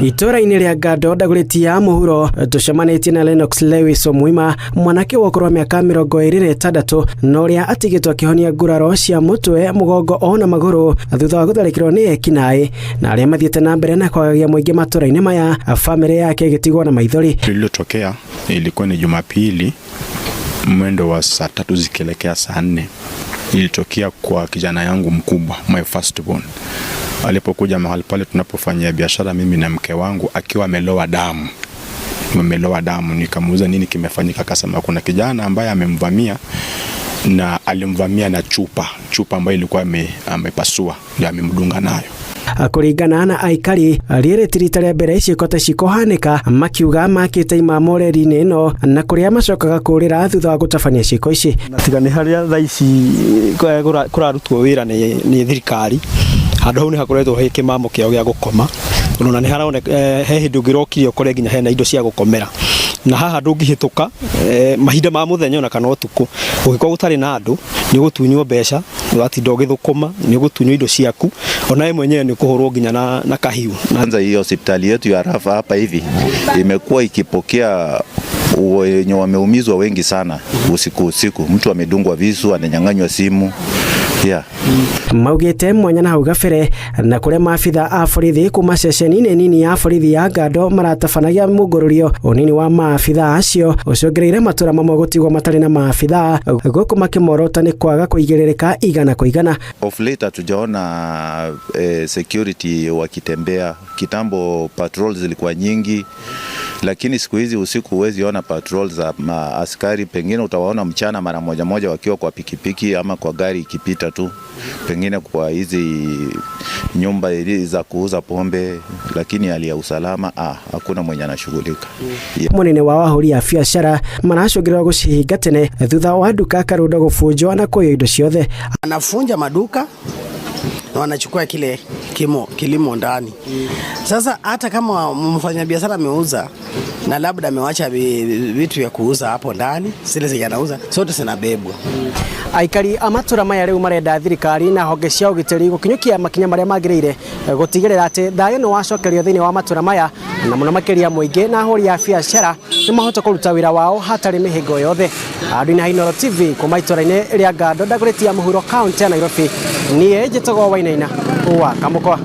Itora-inĩ rĩa Gando Dagoretti ya mũhuro tucemanĩtie na Lennox Lewis Omwima, mwanake wa ũkũrũ wa mĩaka 26 no ũrĩa atigĩtwo akĩhonia nguraro cia mũtwe, mũgongo ona magũrũ thutha wa gũtharĩkĩrwo nĩ ekinaĩ, na arĩa mathiĩte na mbere na kwagagia mũingĩ matũra-inĩ maya, famĩlĩ yake ĩgĩtigwo na maithori. Lililotokea ilikuwa ni Jumapili mwendo wa saa 3 zikielekea saa 4. Ilitokea kwa kijana yangu mkubwa, my firstborn. Alipokuja mahali pale tunapofanyia biashara mimi na mke wangu akiwa amelowa damu, nikamuuliza nini kimefanyika, akasema kuna kijana ambaye amemvamia na alimvamia na chupa ambayo ilikuwa amepasua ndio amemdunga nayo. Kũringana na aikari rĩrĩ tirita rĩa mbere ici kota cikohanĩka, makiuga makĩte imamoreri-inĩ ĩno na kũrĩa macokaga kũrĩra thutha wa gũtabania ciĩko ici. Tiga nĩ harĩa thaa ici kũrarutwo wĩra nĩ thirikari, handũ hau nĩ hakoretwo he kĩmamo kĩao gĩa gũkoma, na nĩ haroneka he hĩndĩ ũngĩrokire ũkore nginya hena indo cia gũkomera, na haha ndũngĩhĩtũka mahinda ma mũthenya ona kana ũtukũ ũngĩkorwo gũtarĩ na andũ nĩ ũgũtunywo mbeca, ũgatinda ũgĩthũkũma, nĩ ũgũtunywo indo ciaku, ona wewe mwenyewe ni kuhorwo ginya na kahiu. Kwanza hii hospitali yetu ya Rafa hapa hivi imekuwa ikipokea wenye wameumizwa wengi sana usiku. Mtu amedungwa visu, ananyang'anywa simu. Maugĩte mwanya na hau gabere na kũrĩa maabitha a borithi kuma ceceni-inĩ nini ya borithi ya Gando maratabanagia mũngũrũrio ũnini wa maabitha acio ũcũngĩrĩire matũra mamwe gũtigwo matarĩ na maabitha, gũkũ makĩmorota nĩ kwaga kũigĩrĩrĩka igana kwa igana. Of late hatujaona security wakitembea. Kitambo patrols zilikuwa nyingi, lakini siku hizi usiku huwezi ona patrols za askari, pengine utawaona mchana mara moja wakiwa kwa pikipiki ama kwa gari ikipita tu, pengine kwa hizi nyumba za kuuza pombe, lakini hali ya usalama hakuna mwenye anashughulika. Munene wa ahũri a biacara maracũngĩrĩrwo gũcihinga tene thutha wa duka Karundo gũbunjwo na kũiywo indo ciothe. Anafunja maduka na wanachukua kile kilimo ndani. Sasa hata kama mfanyabiashara ameuza na labda amewacha vitu vya kuuza hapo ndani, zile zinauza sote zinabebwa. Aikari amatura maya rĩu marenda thirikari na honge cia ũgitĩri gũkinyũkia makinya marĩa magĩrĩire gũtigĩrĩra atĩ thayũ nĩ wacokerio thĩinĩ wa matura maya, na mũno makĩria mũingĩ na ahũri a biacara nĩ mahota kũruta wĩra wao hatarĩ mĩhĩngo yothe. Adwina Inooro TV kuma itũra-inĩ rĩa Gando Dagoretti ya mũhuro kaunti ya Nairobi, niĩ njĩtagwo Wainaina wa Kamũkwa.